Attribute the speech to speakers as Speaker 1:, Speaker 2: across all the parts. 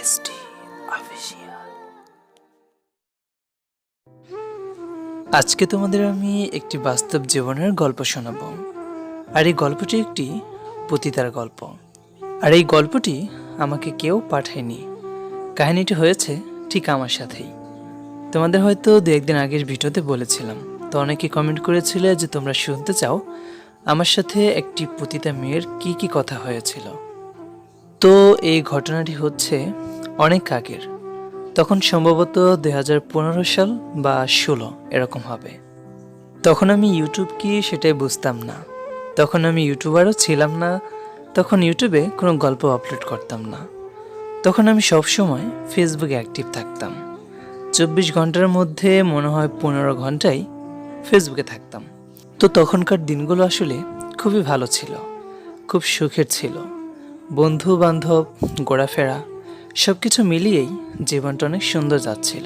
Speaker 1: SD official. আজকে তোমাদের আমি একটি বাস্তব জীবনের গল্প শোনাবো। আর এই গল্পটি একটি পতিতার গল্প। আর এই গল্পটি আমাকে কেউ পাঠায়নি, কাহিনীটি হয়েছে ঠিক আমার সাথেই। তোমাদের হয়তো দু একদিন আগের ভিডিওতে বলেছিলাম, তো অনেকে কমেন্ট করেছিলে যে তোমরা শুনতে চাও আমার সাথে একটি পতিতা মেয়ের কি কি কথা হয়েছিল। তো এই ঘটনাটি হচ্ছে অনেক আগের, তখন সম্ভবত 2015 সাল বা 16 এরকম হবে। তখন আমি ইউটিউব কি সেটাই বুঝতাম না, তখন আমি ইউটিউবারও ছিলাম না, তখন ইউটিউবে কোনো গল্প আপলোড করতাম না। তখন আমি সবসময় ফেসবুকে অ্যাক্টিভ থাকতাম। 24 ঘন্টার মধ্যে মনে হয় 15 ঘন্টাই ফেসবুকে থাকতাম। তো তখনকার দিনগুলো আসলে খুবই ভালো ছিল, খুব সুখের ছিল। বন্ধু বান্ধব, ঘোরাফেরা সব কিছু মিলিয়েই জীবনটা অনেক সুন্দর যাচ্ছিল।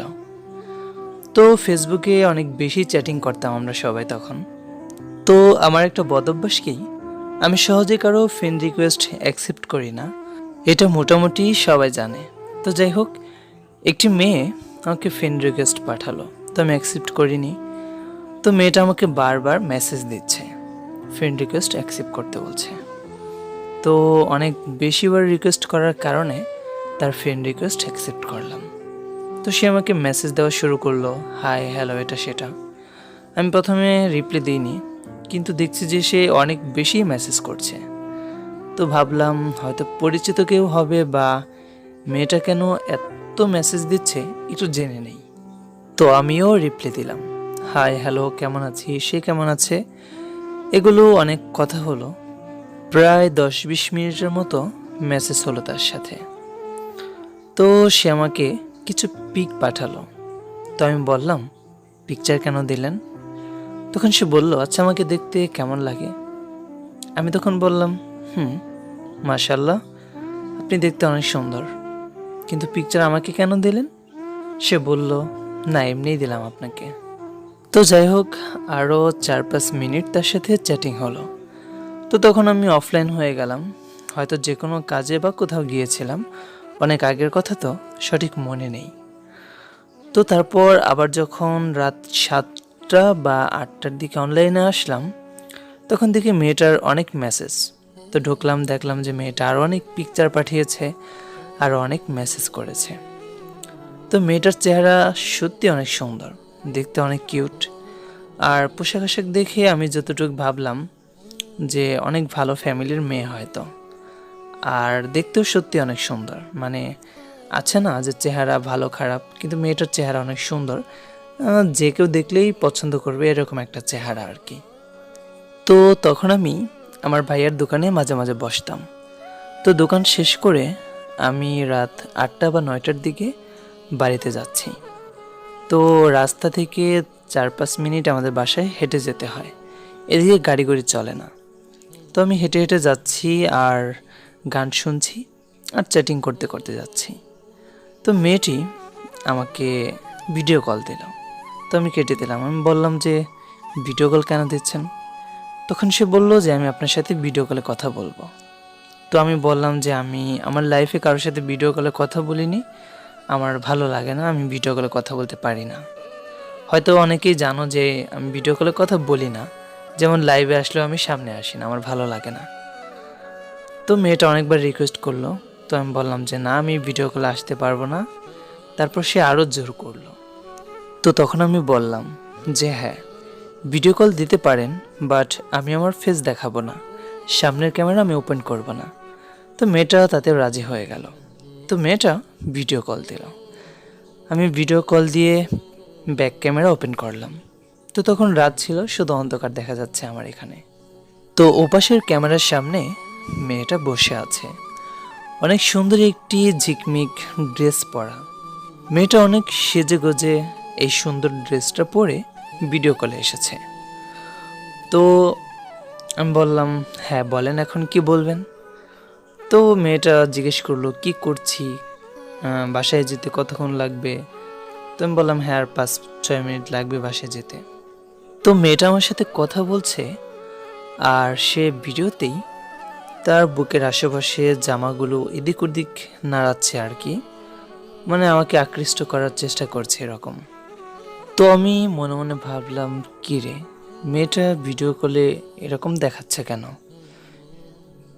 Speaker 1: তো ফেসবুকে অনেক বেশি চ্যাটিং করতাম আমরা সবাই তখন। তো আমার একটা বদভ্যাস কি, আমি সহজে কারো ফ্রেন্ড রিকোয়েস্ট অ্যাকসেপ্ট করি না, এটা মোটামুটি সবাই জানে। তো যাই হোক, একটি মেয়ে আমাকে ফ্রেন্ড রিকোয়েস্ট পাঠালো, তো আমি অ্যাকসেপ্ট করিনি। তো মেয়েটা আমাকে বারবার মেসেজ দিচ্ছে, ফ্রেন্ড রিকোয়েস্ট অ্যাকসেপ্ট করতে বলছে। তো অনেক বেশিবার রিকোয়েস্ট করার কারণে তার ফ্রেন্ড রিকোয়েস্ট অ্যাকসেপ্ট করলাম। তো সে আমাকে মেসেজ দেওয়া শুরু করলো, হাই হ্যালো এটা সেটা। আমি প্রথমে রিপ্লাই দিইনি, কিন্তু দেখছি যে সে অনেক বেশি মেসেজ করছে। তো ভাবলাম হয়তো পরিচিত কেউ হবে, বা মেয়েটা কেন এত মেসেজ দিচ্ছে একটু জেনে নেই। তো আমিও রিপ্লাই দিলাম, হাই হ্যালো কেমন আছি, সে কেমন আছে, এগুলো অনেক কথা হলো। প্রায় 10-20 মিনিটের মতো মেসেজ হলো তার সাথে। তো সে আমাকে কিছু পিক পাঠালো। তো আমি বললাম, পিকচার কেন দিলেন? তখন সে বলল, আচ্ছা আমাকে দেখতে কেমন লাগে? আমি তখন বললাম, মাশাল্লাহ, আপনি দেখতে অনেক সুন্দর, কিন্তু পিকচার আমাকে কেন দিলেন? সে বলল, না এমনিই দিলাম আপনাকে। তো যাই হোক, আরও 4-5 মিনিট তার সাথে চ্যাটিং হলো। তো তখন আমি অফলাইন হয়ে গেলাম, হয়তো যে কোনো কাজে বা কোথাও গিয়েছিলাম, অনেক আগের কথা তো সঠিক মনে নেই। তো তারপর আবার যখন রাত 7টা বা 8টার দিকে অনলাইনে আসলাম, তখন দেখি মেয়েটার অনেক মেসেজ। তো ঢুকলাম, দেখলাম যে মেয়েটা আরও অনেক পিকচার পাঠিয়েছে, আরও অনেক মেসেজ করেছে। তো মেয়েটার চেহারা সত্যি অনেক সুন্দর, দেখতে অনেক কিউট। আর পোশাক আশাক দেখে আমি যতটুকু ভাবলাম যে অনেক ভালো ফ্যামিলির মেয়ে হয়তো। আর দেখতেও সত্যি অনেক সুন্দর, মানে আছে না যে চেহারা ভালো খারাপ, কিন্তু মেয়েটার চেহারা অনেক সুন্দর, যে কেউ দেখলেই পছন্দ করবে এরকম একটা চেহারা আর কি। তো তখন আমি আমার ভাইয়ের দোকানে মাঝে মাঝে বসতাম। তো দোকান শেষ করে আমি রাত 8টা বা 9টার দিকে বাড়িতে যাচ্ছি। তো রাস্তা থেকে 4-5 মিনিট আমাদের বাসায় হেঁটে যেতে হয়, এদিকে গাড়ি চলে না। তো আমি হেঁটে হেঁটে যাচ্ছি আর গান শুনছি আর চ্যাটিং করতে করতে যাচ্ছি। তো মেয়েটি আমাকে ভিডিও কল দিল। তো আমি কেটে দিলাম। আমি বললাম যে ভিডিও কল কেন দিচ্ছেন? তখন সে বলল যে আমি আপনার সাথে ভিডিও কলে কথা বলবো। তো আমি বললাম যে আমি আমার লাইফে কারোর সাথে ভিডিও কলে কথা বলিনি, আমার ভালো লাগে না, আমি ভিডিও কলে কথা বলতে পারি না। হয়তো অনেকেই জানো যে আমি ভিডিও কলে কথা বলি না, যেমন লাইভে আসলেও আমি সামনে আসি না, আমার ভালো লাগে না। তো মেয়েটা অনেকবার রিকোয়েস্ট করলো, তো আমি বললাম যে না আমি ভিডিও কলে আসতে পারবো না। তারপর সে আরও জোর করলো। তো তখন আমি বললাম যে হ্যাঁ ভিডিও কল দিতে পারেন, বাট আমি আমার ফেস দেখাবো না, সামনের ক্যামেরা আমি ওপেন করব না। তো মেয়েটা তাতেও রাজি হয়ে গেল। তো মেয়েটা ভিডিও কল দিল, আমি ভিডিও কল দিয়ে ব্যাক ক্যামেরা ওপেন করলাম। তো তখন রাত ছিল, শুধু অন্ধকার দেখা যাচ্ছে আমার এখানে। তো ওপাশের ক্যামেরার সামনে মেয়েটা বসে আছে, অনেক সুন্দর একটি ঝিকমিক ড্রেস পরা। মেয়েটা অনেক সেজে গোজে এই সুন্দর ড্রেসটা পরে ভিডিও কলে এসেছে। তো আমি বললাম, হ্যাঁ বলেন এখন কি বলবেন? তো মেয়েটা জিজ্ঞেস করলো কি করছি, বাসায় যেতে কতক্ষণ লাগবে? তো আমি বললাম হ্যাঁ আর 5-6 মিনিট লাগবে বাসায় যেতে। তো মেয়েটা আমার সাথে কথা বলছে, আর সে ভিডিওতেই তার বুকের আশেপাশে জামাগুলো এদিক ওদিক নাড়াচ্ছে আর কি। মানে আমাকে আকৃষ্ট করার চেষ্টা করছে এরকম। তো আমি মনে মনে ভাবলাম, কী রে, মেয়েটা ভিডিও কলে এরকম দেখাচ্ছে কেন?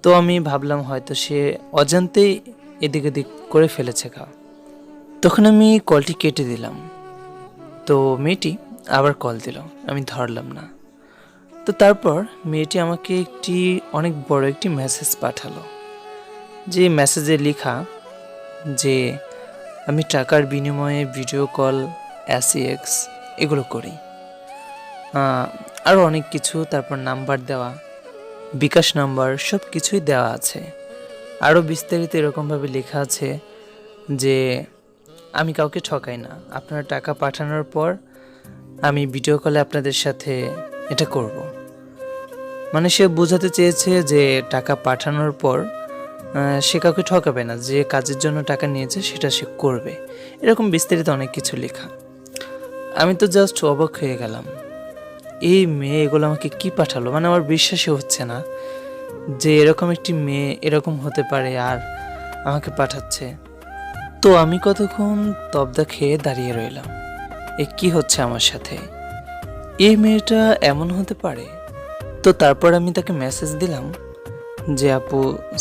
Speaker 1: তো আমি ভাবলাম হয়তো সে অজান্তেই এদিক ওদিক করে ফেলেছে তখন আমি কলটি কেটে দিলাম। তো মেয়েটি আবার কল দিল, আমি ধরলাম না। তো তারপর মেয়েটি আমাকে অনেক বড় একটি মেসেজ পাঠালো, যে মেসেজে লেখা যে আমি টাকার বিনিময়ে ভিডিও কল, এসিএক্স এগুলো করি, আরও অনেক কিছু। তারপর নাম্বার দেওয়া, বিকাশ নাম্বার, সব কিছুই দেওয়া আছে। আরও বিস্তারিত এরকমভাবে লেখা আছে যে আমি কাউকে ঠকাই না, আপনারা টাকা পাঠানোর পর আমি ভিডিও কলে আপনাদের সাথে এটা করব। মানে সে বোঝাতে চেয়েছে যে টাকা পাঠানোর পর সে কাউকে ঠকাবে না, যে কাজের জন্য টাকা নিয়েছে সেটা সে করবে, এরকম বিস্তারিত অনেক কিছু লেখা। আমি তো জাস্ট অবাক হয়ে গেলাম, এই মেয়ে এগুলো আমাকে কি পাঠালো? মানে আমার বিশ্বাসই হচ্ছে না যে এরকম একটি মেয়ে এরকম হতে পারে আর আমাকে পাঠাচ্ছে। তো আমি কতক্ষণ তবদা খেয়ে দাঁড়িয়ে রইলাম, এ কি হচ্ছে আমার সাথে? এই মেয়েটা এমন হতে পারে? তো তারপর আমি তাকে মেসেজ দিলাম যে আপু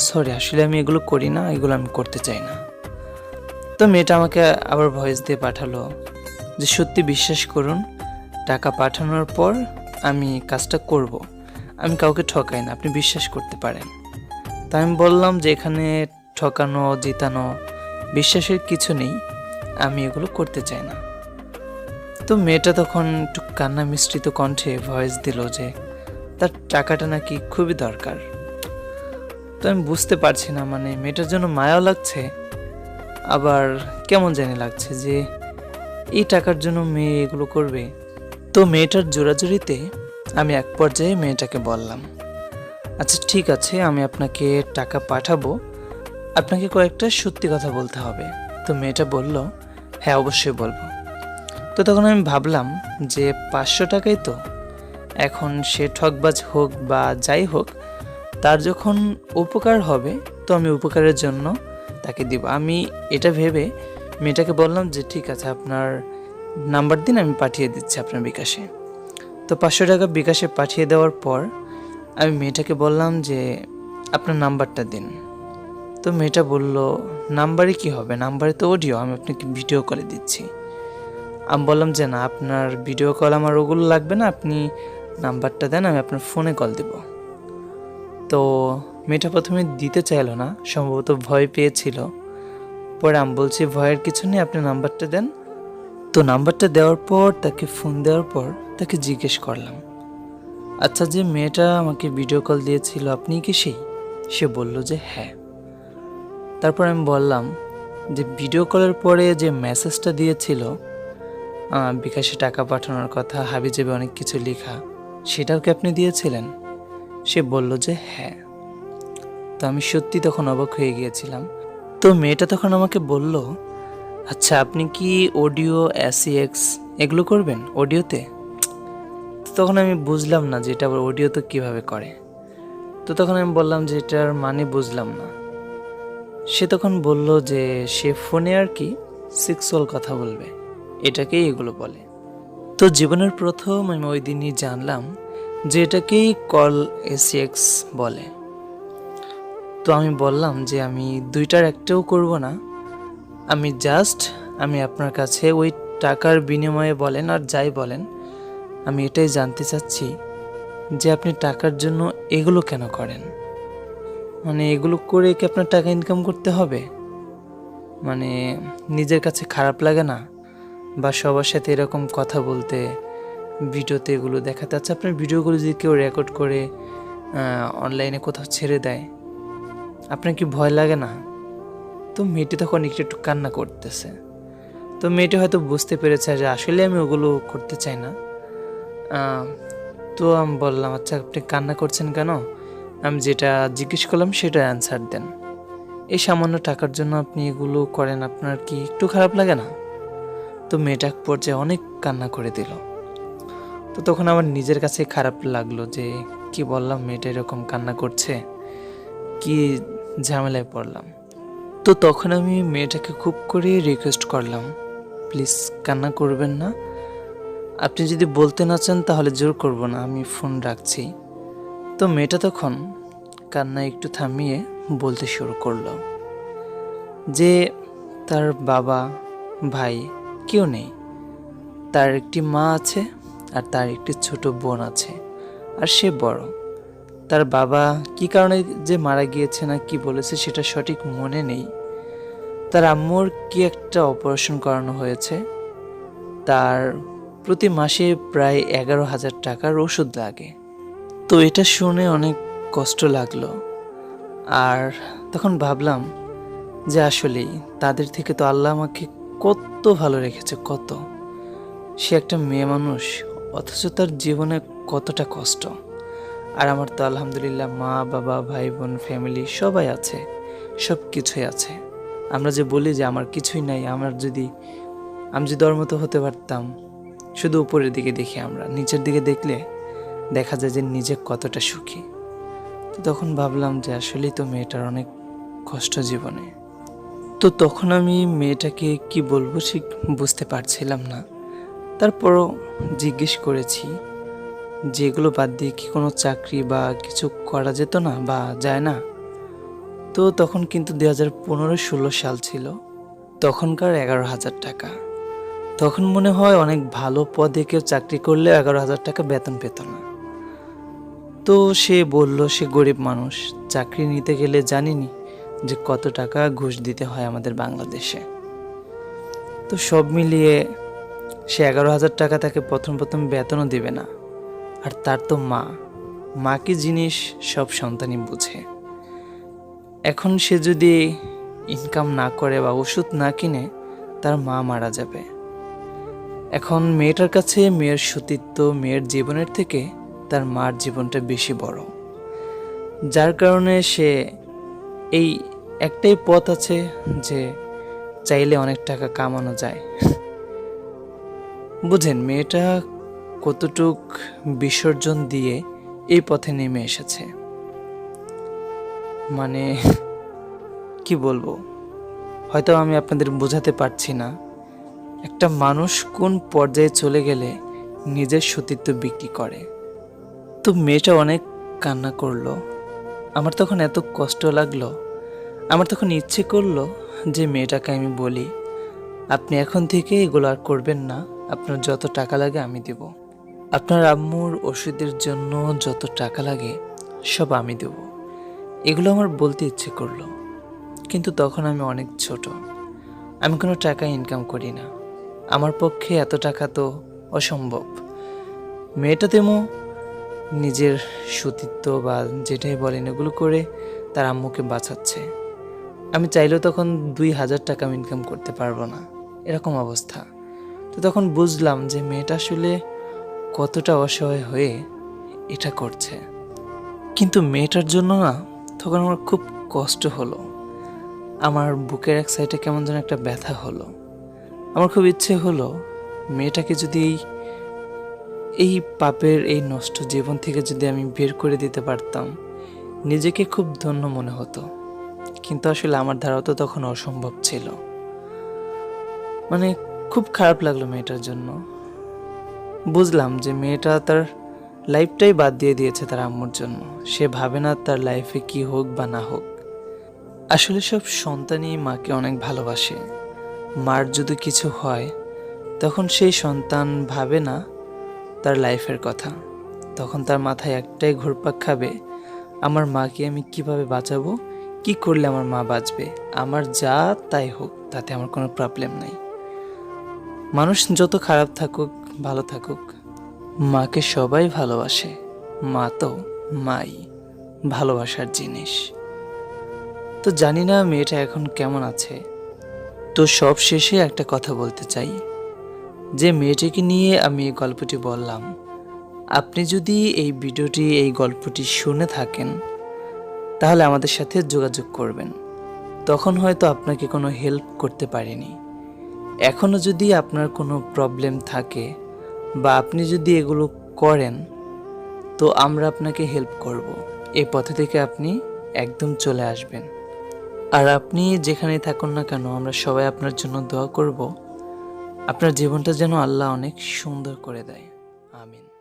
Speaker 1: সরি, আসলে আমি এগুলো করি না, এগুলো আমি করতে চাই না। তো মেয়েটা আমাকে আবার ভয়েস দিয়ে পাঠালো যে সত্যি বিশ্বাস করুন, টাকা পাঠানোর পর আমি কাজটা করব, আমি কাউকে ঠকাই না, আপনি বিশ্বাস করতে পারেন। তা আমি বললাম যে এখানে ঠকানো জিতানো বিশ্বাসের কিছু নেই, আমি এগুলো করতে চাই না। তো মেয়েটা তখন একটু কান্না মিশ্রিত কণ্ঠে ভয়েস দিল যে তার টাকাটা নাকি খুবই দরকার। তো আমি বুঝতে পারছি না, মানে মেয়েটার জন্য মায়াও লাগছে, আবার কেমন জানি লাগছে যে এই টাকার জন্য মেয়ে এগুলো করবে। তো মেয়েটার জোরাজুরিতে আমি এক পর্যায়ে মেয়েটাকে বললাম, আচ্ছা ঠিক আছে, আমি আপনাকে টাকা পাঠাবো, আপনাকে কয়েকটা সত্যি কথা বলতে হবে। তো মেয়েটা বলল, হ্যাঁ অবশ্যই বলবো। তো তখন আমি ভাবলাম যে 500 টাকাই তো, এখন সে ঠকবাজ হোক বা যাই হোক, তার যখন উপকার হবে তো আমি উপকারের জন্য তাকে দিব। আমি এটা ভেবে মেয়েটাকে বললাম যে ঠিক আছে, আপনার নাম্বার দিন, আমি পাঠিয়ে দিচ্ছি আপনার বিকাশে। তো 500 টাকা বিকাশে পাঠিয়ে দেওয়ার পর আমি মেয়েটাকে বললাম যে আপনার নাম্বারটা দিন। তো মেয়েটা বলল, নাম্বারে কি হবে, নাম্বারে তো অডিও, আমি আপনাকে ভিডিও কলে দিচ্ছি। আমি বললাম যে না, আপনার ভিডিও কল আমার ওগুলো লাগবে না, আপনি নাম্বারটা দেন, আমি আপনার ফোনে কল দেব। তো মেয়েটা প্রথমে দিতে চাইলো না, সম্ভবত ভয় পেয়েছিল। পরে আমি বলছি ভয়ের কিছু নেই, আপনি নাম্বারটা দেন। তো নাম্বারটা দেওয়ার পর তাকে ফোন দেওয়ার পর তাকে জিজ্ঞেস করলাম, আচ্ছা যে মেয়েটা আমাকে ভিডিও কল দিয়েছিল আপনি কি সেই? সে বলল যে হ্যাঁ। তারপর আমি বললাম যে ভিডিও কলের পরে যে মেসেজটা দিয়েছিল বিকাশে টাকা পাঠানোর কথা, হাবিজাবি অনেক কিছু লেখা, সেটাও কি আপনি দিয়েছিলেন? সে বলল যে হ্যাঁ। তো আমি সত্যি তখন অবাক হয়ে গিয়েছিলাম। তো মেয়েটা তখন আমাকে বলল, আচ্ছা আপনি কি অডিও, এসিএক্স এগুলো করবেন অডিওতে? তখন আমি বুঝলাম না যে এটা আবার অডিও তো কীভাবে করে। তো তখন আমি বললাম যে এটার মানে বুঝলাম না। সে তখন বলল যে সে ফোনে আর কি সেক্সুয়াল কথা বলবে, এটাকেই এগুলো বলে। তো জীবনের প্রথম আমি ওই দিনই জানলাম যে এটাকেই কল এসিএক্স বলে। তো আমি বললাম যে আমি দুইটার একটাও করব না, আমি আপনার কাছে ওই টাকার বিনিময়ে বলেন আর যাই বলেন, আমি এটাই জানতে চাচ্ছি যে আপনি টাকার জন্য এগুলো কেন করেন? মানে এগুলো করে কি আপনার টাকা ইনকাম করতে হবে? মানে নিজের কাছে খারাপ লাগে না? বা সবার সাথে এরকম কথা বলতে, ভিডিওতে এগুলো দেখাতে? আচ্ছা আপনার ভিডিওগুলো যদি কেউ রেকর্ড করে অনলাইনে কোথাও ছেড়ে দেয়, আপনার কি ভয় লাগে না? তো মেয়েটি তখন একটু কান্না করতেছে। তো মেয়েটি হয়তো বুঝতে পেরেছে যে আসলে আমি ওগুলো করতে চাই না। তো আমি বললাম, আচ্ছা আপনি কান্না করছেন কেন? আমি যেটা জিজ্ঞেস করলাম সেটা অ্যান্সার দেন। এই সামান্য টাকার জন্য আপনি এগুলো করেন, আপনার কি একটু খারাপ লাগে না? তো মেয়েটা এক পর্যায়ে অনেক কান্না করে দিল। তো তখন আমার নিজের কাছে খারাপ লাগলো যে কি বললাম, মেয়েটা এরকম কান্না করছে, কি ঝামেলায় পড়লাম। তো তখন আমি মেয়েটাকে খুব করে রিকোয়েস্ট করলাম, প্লিজ কান্না করবেন না, আপনি যদি বলতে না চান তাহলে জোর করব না, আমি ফোন রাখছি। তো মেয়েটা তখন কান্না একটু থামিয়ে বলতে শুরু করলো যে তার বাবা ভাই কেউ নেই, তার একটি মা আছে আর তার একটি ছোট বোন আছে, আর সে বড়। তার বাবা কি কারণে যে মারা গিয়েছে না কি বলেছে সেটা সঠিক মনে নেই। তার আম্মুর কি একটা অপারেশন করানো হয়েছে, তার প্রতি মাসে প্রায় 11,000 টাকার ওষুধ লাগে। তো এটা শুনে অনেক কষ্ট লাগলো। আর তখন ভাবলাম যে আসলেই তাদের থেকে তো আল্লাহ আমাকে কত ভালো রেখেছে, কত। সে একটা মেয়ে মানুষ, অথচ তার জীবনে কতটা কষ্ট। আর আমার তো আলহামদুলিল্লাহ মা বাবা ভাই বোন ফ্যামিলি সবাই আছে, সব কিছুই আছে। আমরা যে বলি যে আমার কিছুই নাই, আমি যদি ওর মতো হতে পারতাম। শুধু উপরের দিকে দেখি, আমরা নিচের দিকে দেখলে দেখা যায় যে নিজে কতটা সুখী। তো তখন ভাবলাম যে আসলেই তো মেয়েটার অনেক কষ্ট জীবনে। তো তখন আমি মেয়েটাকে কি বলবো ঠিক বুঝতে পারছিলাম না। তারপরও জিজ্ঞেস করেছি যে এগুলো বাদ দিয়ে কি কোনো চাকরি বা কিছু করা যেত না বা যায় না। তো তখন কিন্তু 2015-16 সাল ছিল, তখনকার 11,000 টাকা। তখন মনে হয় অনেক ভালো পদে কেউ চাকরি করলে 11,000 টাকা বেতন পেত না। তো সে বলল সে গরিব মানুষ, চাকরি নিতে গেলে জানিনি যে কত টাকা ঘুষ দিতে হয় আমাদের বাংলাদেশে। তো সব মিলিয়ে সে 11,000 টাকা তাকে প্রথম প্রথম বেতনও দিবে না। আর তার তো মা কি জিনিস সব সন্তানই বুঝে। এখন সে যদি ইনকাম না করে বা ওষুধ না কিনে, তার মা মারা যাবে। এখন মেয়েটার কাছে মেয়ের সতীত্ব, মেয়ের জীবনের থেকে তার মার জীবনটা বেশি বড়। যার কারণে সে এই একটাই পথ আছে যে চাইলে অনেক টাকা কামানো যায়। বুঝেন মেয়েটা কতটুক বিসর্জন দিয়ে এই পথে নেমে এসেছে। মানে কি বলবো, হয়তো আমি আপনাদের বোঝাতে পারছি না একটা মানুষ কোন পর্যায়ে চলে গেলে নিজের সতীত্ব বিক্রি করে। তো মেয়েটা অনেক কান্না করলো। আমার তখন এত কষ্ট লাগলো, আমার তখন ইচ্ছে করলো যে মেয়েটাকে আমি বলি, আপনি এখন থেকে এগুলো আর করবেন না, আপনার যত টাকা লাগে আমি দেব, আপনার আম্মুর ওষুধের জন্য যত টাকা লাগে সব আমি দেব। এগুলো আমার বলতে ইচ্ছে করলো, কিন্তু তখন আমি অনেক ছোট, আমি কোনো টাকা ইনকাম করি না, আমার পক্ষে এত টাকা তো অসম্ভব। মেয়েটা তেমন নিজের সতীত্ব বা যেটাই বলেন এগুলো করে তার আম্মুকে বাঁচাচ্ছে। আমি চাইলেও তখন 2,000 টাকা ইনকাম করতে পারবো না, এরকম অবস্থা। তো তখন বুঝলাম যে মেয়েটা আসলে কতটা অসহায় হয়ে এটা করছে। কিন্তু মেয়েটার জন্য না তখন আমার খুব কষ্ট হলো, আমার বুকের এক সাইডে কেমন যেন একটা ব্যথা হলো। আমার খুব ইচ্ছে হলো মেয়েটাকে যদি এই পাপের এই নষ্ট জীবন থেকে যদি আমি বের করে দিতে পারতাম, নিজেকে খুব ধন্য মনে হতো। কিন্তু আসলে আমার দ্বারাও তো তখন অসম্ভব ছিল। মানে খুব খারাপ লাগলো মেয়েটার জন্য। বুঝলাম যে মেয়েটা তার লাইফটাই বাদ দিয়ে দিয়েছে তার আম্মুর জন্য। সে ভাবে না তার লাইফে কি হোক বা না হোক। আসলে সব সন্তানই মাকে অনেক ভালোবাসে। মার যদি কিছু হয় তখন সেই সন্তান ভাবে না তার লাইফের কথা। তখন তার মাথায় একটাই ঘুরপাক খাবে, আমার মাকে আমি কিভাবে বাঁচাবো, কি করলে আমার মা বাঁচবে, আমার যা তাই হোক, তাতে আমার কোনো প্রবলেম নাই। মানুষ যত খারাপ থাকুক ভালো থাকুক, মাকে সবাই ভালোবাসে। মা তো মাই, ভালোবাসার জিনিস। তো জানি না মেয়েটা এখন কেমন আছে। তো সব শেষে একটা কথা বলতে চাই, যে মেয়েটিকে নিয়ে আমি এই গল্পটি বললাম, আপনি যদি এই ভিডিওটি এই গল্পটি শুনে থাকেন তাহলে আমাদের সাথে যোগাযোগ করবেন। তখন হয়তো আপনাকে কোনো হেল্প করতে পারিনি। এখনও যদি আপনার কোনো প্রবলেম থাকে বা আপনি যদি এগুলো করেন তো আমরা আপনাকে হেল্প করব। এই পথে থেকে আপনি একদম চলে আসবেন। আর আপনি যেখানেই থাকুন না কেন, আমরা সবাই আপনার জন্য দোয়া করব আপনার জীবনটা যেন আল্লাহ অনেক সুন্দর করে দেয়। আমিন।